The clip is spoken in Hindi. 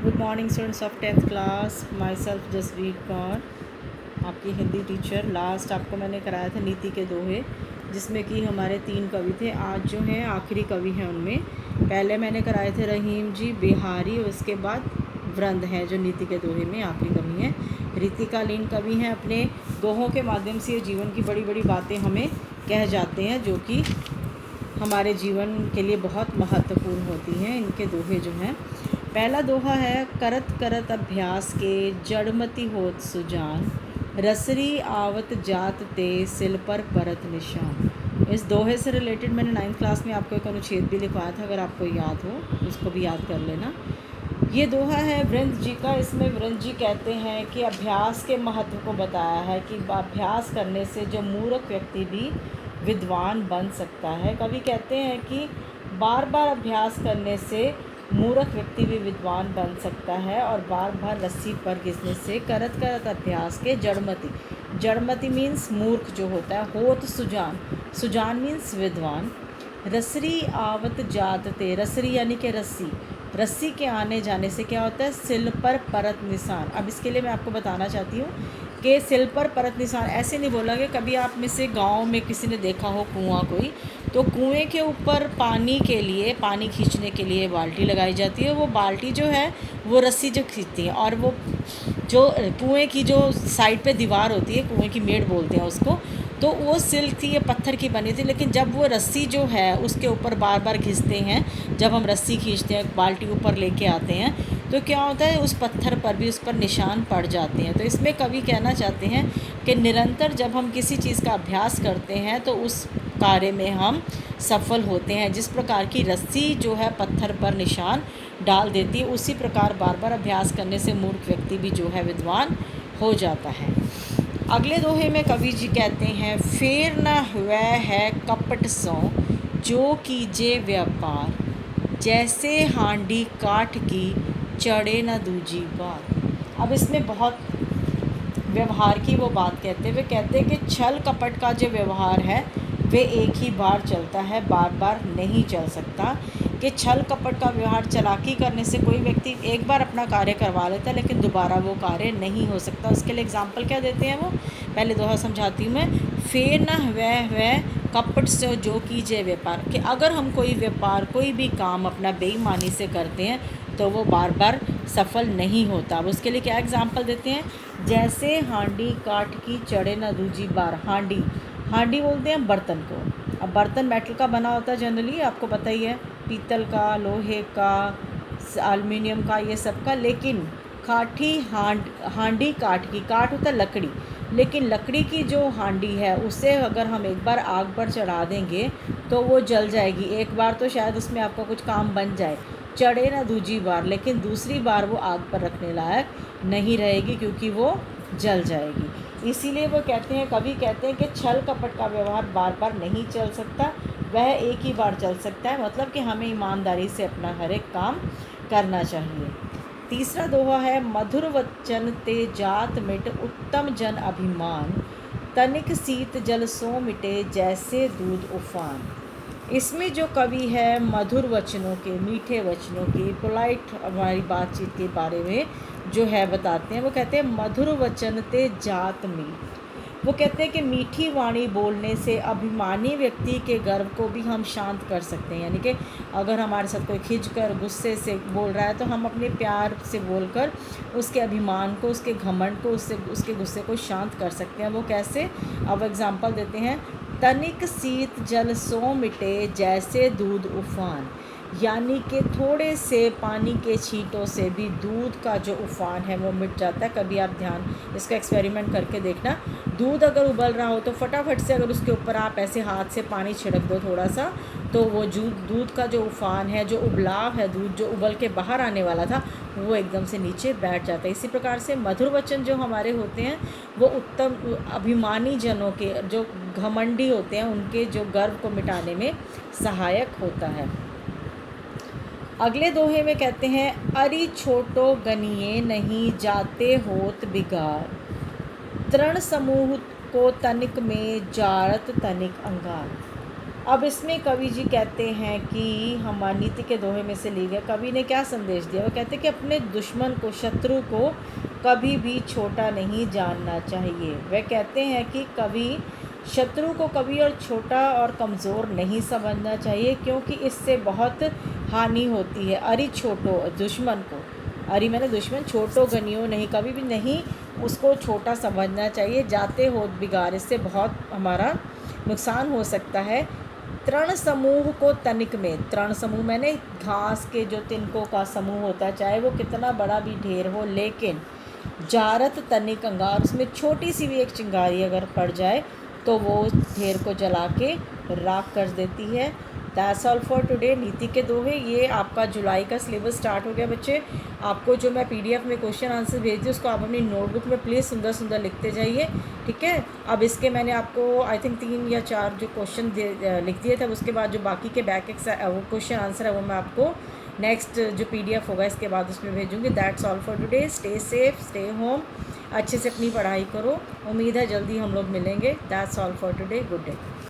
Good morning students of 10th class. Myself Jasveer Kaur, आपकी हिंदी टीचर। लास्ट आपको मैंने कराया था नीति के दोहे, जिसमें कि हमारे 3 कवि थे। आज जो हैं आखिरी कवि हैं उनमें। पहले मैंने कराए थे रहीम जी, बिहारी, और उसके बाद वृंद हैं जो नीति के दोहे में आखिरी कवि हैं। रीतिकालीन कवि हैं। अपने दोहों के माध्यम से ये जीवन की बड़ी बड़ी बातें हमें कह जाते हैं, जो कि हमारे जीवन के लिए बहुत महत्वपूर्ण होती हैं। इनके दोहे जो हैं, पहला दोहा है, करत करत अभ्यास के जड़मति होत सुजान, रसरी आवत जात ते सिल पर परत निशान। इस दोहे से रिलेटेड मैंने 9th क्लास में आपको एक अनुच्छेद भी लिखवाया था, अगर आपको याद हो उसको भी याद कर लेना। ये दोहा है वृंद जी का। इसमें वृंद जी कहते हैं कि अभ्यास के महत्व को बताया है कि अभ्यास करने से जो मूर्ख व्यक्ति भी विद्वान बन सकता है। कवि कहते हैं कि बार बार अभ्यास करने से मूर्ख व्यक्ति भी विद्वान बन सकता है, और बार बार रस्सी पर घिसने से करत करत अभ्यास के जड़मति, जड़मति मीन्स मूर्ख जो होता है, होत सुजान, सुजान मीन्स विद्वान, रसरी आवत जात ते, रसरी यानी कि रस्सी, रस्सी के आने जाने से क्या होता है, सिल पर परत निशान। अब इसके लिए मैं आपको बताना चाहती हूँ कि सिल पर परत निशान ऐसे नहीं बोला कि कभी आप में से गांव में किसी ने देखा हो कुआं कोई, तो कुएं के ऊपर पानी के लिए, पानी खींचने के लिए बाल्टी लगाई जाती है। वो बाल्टी जो है वो रस्सी जो खींचती है, और वो जो कुएं की जो साइड पे दीवार होती है, कुएं की मेड़ बोलते हैं उसको, तो वो सिल्क थी, ये पत्थर की बनी थी। लेकिन जब वो रस्सी जो है उसके ऊपर बार बार घिसते हैं, जब हम रस्सी खींचते हैं, बाल्टी ऊपर लेके आते हैं, तो क्या होता है, उस पत्थर पर भी उस पर निशान पड़ जाते हैं। तो इसमें कवि कहना चाहते हैं कि निरंतर जब हम किसी चीज़ का अभ्यास करते हैं तो उस कार्य में हम सफल होते हैं। जिस प्रकार की रस्सी जो है पत्थर पर निशान डाल देती है, उसी प्रकार बार बार अभ्यास करने से मूर्ख व्यक्ति भी जो है विद्वान हो जाता है। अगले दोहे में कवि जी कहते हैं, फेर न हुआ है कपट सो जो कीजे व्यापार, जैसे हांडी काठ की चढ़े न दूजी बार। अब इसमें बहुत व्यवहार की वो बात कहते हुए कहते हैं कि छल कपट का जो व्यवहार है वे एक ही बार चलता है, बार बार नहीं चल सकता। कि छल कपट का व्यवहार, चालाकी करने से कोई व्यक्ति एक बार अपना कार्य करवा लेता है, लेकिन दोबारा वो कार्य नहीं हो सकता। उसके लिए एग्जाम्पल क्या देते हैं वो, पहले दोहा समझाती हूँ मैं। फेर न वह कपट से जो कीजिए व्यापार, कि अगर हम कोई व्यापार, कोई भी काम अपना बेईमानी से करते हैं तो वो बार बार सफल नहीं होता। अब उसके लिए क्या एग्जाम्पल देते हैं, जैसे हांडी काठ की चढ़े न दूजी बार। हांडी, हांडी बोलते हैं बर्तन को। अब बर्तन मेटल का बना होता है जनरली, आपको पता ही है, पीतल का, लोहे का, एल्युमिनियम का, ये सब का। लेकिन काठी हांडी काठ की, काठ होता है लकड़ी, लेकिन लकड़ी की जो हांडी है उसे अगर हम एक बार आग पर चढ़ा देंगे तो वो जल जाएगी। एक बार तो शायद उसमें आपका कुछ काम बन जाए, चढ़े ना दूजी बार, लेकिन दूसरी बार वो आग पर रखने लायक नहीं रहेगी, क्योंकि वो जल जाएगी। इसीलिए वो कहते हैं, कवि कहते हैं कि छल कपट का व्यवहार बार बार नहीं चल सकता, वह एक ही बार चल सकता है। मतलब कि हमें ईमानदारी से अपना हर एक काम करना चाहिए। तीसरा दोहा है, मधुर वचन ते जात मिट उत्तम जन अभिमान, तनिक शीत जल सो मिटे जैसे दूध उफान। इसमें जो कवि है मधुर वचनों के, मीठे वचनों की, पोलाइट हमारी बातचीत के बारे में जो है बताते हैं। वो कहते हैं मधुर वचन ते जात मीठ। वो कहते हैं कि मीठी वाणी बोलने से अभिमानी व्यक्ति के गर्व को भी हम शांत कर सकते हैं। यानी कि अगर हमारे साथ कोई खिंच कर गुस्से से बोल रहा है तो हम अपने प्यार से बोलकर उसके अभिमान को, उसके घमंड को, उसके गुस्से को शांत कर सकते हैं। वो कैसे, अब एग्जाम्पल देते हैं, तनिक शीत जल सो मिटे जैसे दूध उफान। यानी कि थोड़े से पानी के छींटों से भी दूध का जो उफान है वो मिट जाता है। कभी आप ध्यान इसका एक्सपेरिमेंट करके देखना, दूध अगर उबल रहा हो तो फटाफट से अगर उसके ऊपर आप ऐसे हाथ से पानी छिड़क दो थोड़ा सा, तो वो दूध का जो उफान है, जो उबलाव है, दूध जो उबल के बाहर आने वाला था, वो एकदम से नीचे बैठ जाता है। इसी प्रकार से मधुर वचन जो हमारे होते हैं वो उत्तम अभिमानी जनों के, जो घमंडी होते हैं, उनके जो गर्व को मिटाने में सहायक होता है। अगले दोहे में कहते हैं, अरि छोटो गनिए नहीं जाते होत बिगार, तृण समूह को तनिक में जारत तनिक अंगार। अब इसमें कवि जी कहते हैं कि हमारी नीति के दोहे में से ली गए। कवि ने क्या संदेश दिया? वो कहते हैं कि अपने दुश्मन को, शत्रु को कभी भी छोटा नहीं जानना चाहिए। वह कहते हैं कि कभी शत्रु को कभी और छोटा और कमज़ोर नहीं समझना चाहिए, क्योंकि इससे बहुत हानि होती है। अरि छोटो दुश्मन को, अरि मैंने दुश्मन, छोटो गनियो नहीं, कभी भी नहीं उसको छोटा समझना चाहिए। जाते हो बिगाड़, इससे बहुत हमारा नुकसान हो सकता है। तृण समूह को तनिक में, तृण समूह मैंने घास के जो तिनकों का समूह होता है, चाहे वो कितना बड़ा भी ढेर हो, लेकिन जारत तनिक अंगार, उसमें छोटी सी भी एक चिंगारी अगर पड़ जाए तो वो ढेर को जला के राख कर देती है। That's all for today. नीति के दोहे, ये आपका जुलाई का सिलेबस स्टार्ट हो गया बच्चे। आपको जो मैं पीडीएफ में क्वेश्चन आंसर भेज दी, उसको आप अपनी नोटबुक में प्लीज़ सुंदर सुंदर लिखते जाइए, ठीक है। अब इसके मैंने आपको आई थिंक 3 या 4 जो क्वेश्चन लिख दिए थे। उसके बाद जो बाकी के बैक वो क्वेश्चन आंसर है वो मैं आपको नेक्स्ट जो पीडीएफ होगा इसके बाद उसमें भेजूँगी। That's all for today. Stay safe, stay home, अच्छे से अपनी पढ़ाई करो। उम्मीद है जल्दी हम लोग मिलेंगे। That's all for today. Good day.